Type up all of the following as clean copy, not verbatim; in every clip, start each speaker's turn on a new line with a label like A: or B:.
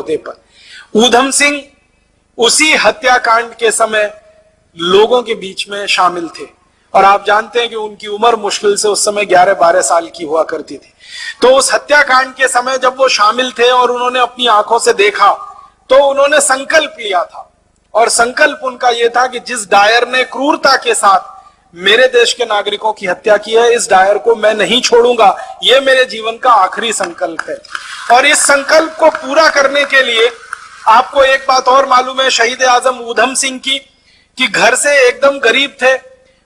A: ओहदे पर। ऊधम सिंह उसी हत्याकांड के समय लोगों के बीच में शामिल थे और आप जानते हैं कि उनकी उम्र मुश्किल से उस समय 11-12 साल की हुआ करती थी। तो उस हत्याकांड के समय जब वो शामिल थे और उन्होंने अपनी आंखों से देखा तो उन्होंने संकल्प लिया था और संकल्प उनका यह था कि जिस डायर ने क्रूरता के साथ मेरे देश के नागरिकों की हत्या की है, इस डायर को मैं नहीं छोड़ूंगा, यह मेरे जीवन का आखिरी संकल्प है। और इस संकल्प को पूरा करने के लिए आपको एक बात और मालूम है शहीद आजम ऊधम सिंह की, कि घर से एकदम गरीब थे,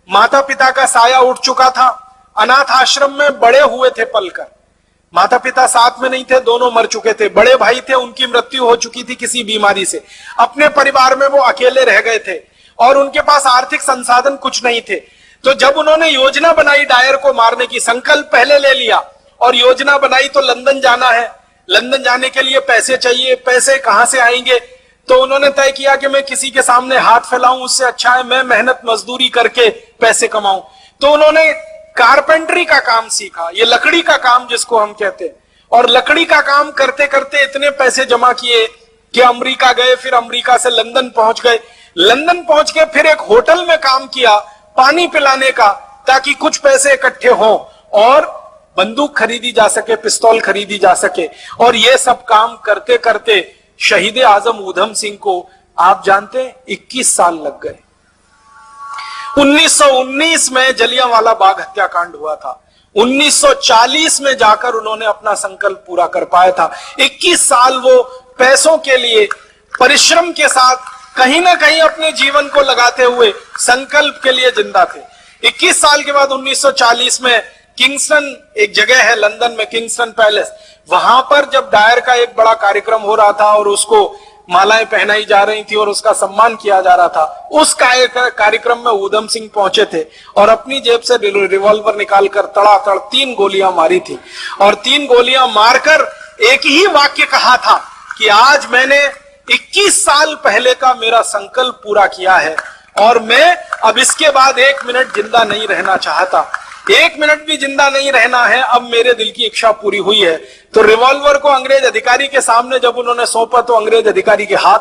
A: माता पिता का साया उठ चुका था, अनाथ आश्रम में बड़े हुए थे पलकर, माता पिता साथ में नहीं थे, दोनों मर चुके थे, बड़े भाई थे उनकी मृत्यु हो चुकी थी किसी बीमारी से, अपने परिवार में वो अकेले रह गए थे और उनके पास आर्थिक संसाधन कुछ नहीं थे। तो जब उन्होंने योजना बनाई डायर को मारने की, संकल्प पहले ले लिया और योजना बनाई तो लंदन जाना है, लंदन जाने के लिए पैसे चाहिए, पैसे कहां से आएंगे, तो उन्होंने तय किया कि मैं किसी के सामने हाथ फैलाऊं उससे अच्छा है मैं मेहनत मजदूरी करके पैसे कमाऊं। तो उन्होंने कारपेंटरी का काम सीखा, ये लकड़ी का काम जिसको हम कहते हैं, और लकड़ी का काम करते करते इतने पैसे जमा किए कि अमेरिका गए, फिर अमेरिका से लंदन पहुंच गए, लंदन पहुंच के फिर एक होटल में काम किया पानी पिलाने का, ताकि कुछ पैसे इकट्ठे हों और बंदूक खरीदी जा सके, पिस्तौल खरीदी जा सके। और ये सब काम करते करते शहीद आजम ऊधम सिंह को आप जानते हैं 21 साल लग गए। 1919 में जलियांवाला बाग हत्याकांड हुआ था, 1940 में जाकर उन्होंने अपना संकल्प पूरा कर पाया था। 21 साल वो पैसों के लिए परिश्रम के साथ कहीं ना कहीं अपने जीवन को लगाते हुए संकल्प के लिए जिंदा थे। 21 साल के बाद 1940 में किंगस्टन एक जगह है लंदन में, किंगस्टन पैलेस, वहां पर जब डायर का एक बड़ा कार्यक्रम हो रहा था और उसको मालाएं पहनाई जा रही थी और उसका सम्मान किया जा रहा था, उस कार्यक्रम में ऊधम सिंह पहुंचे थे और अपनी जेब से रिवॉल्वर निकालकर तड़ातड़ 3 गोलियां मारी थी और 3 गोलियां मारकर एक ही वाक्य कहा था कि आज मैंने 21 साल पहले का मेरा संकल्प पूरा किया है और मैं अब इसके बाद 1 मिनट जिंदा नहीं रहना चाहता, 1 मिनट भी जिंदा नहीं रहना है, अब मेरे दिल की इच्छा पूरी हुई है। तो रिवॉल्वर को अंग्रेज अधिकारी के सामने जब उन्होंने सौंपा तो अंग्रेज अधिकारी के हाथ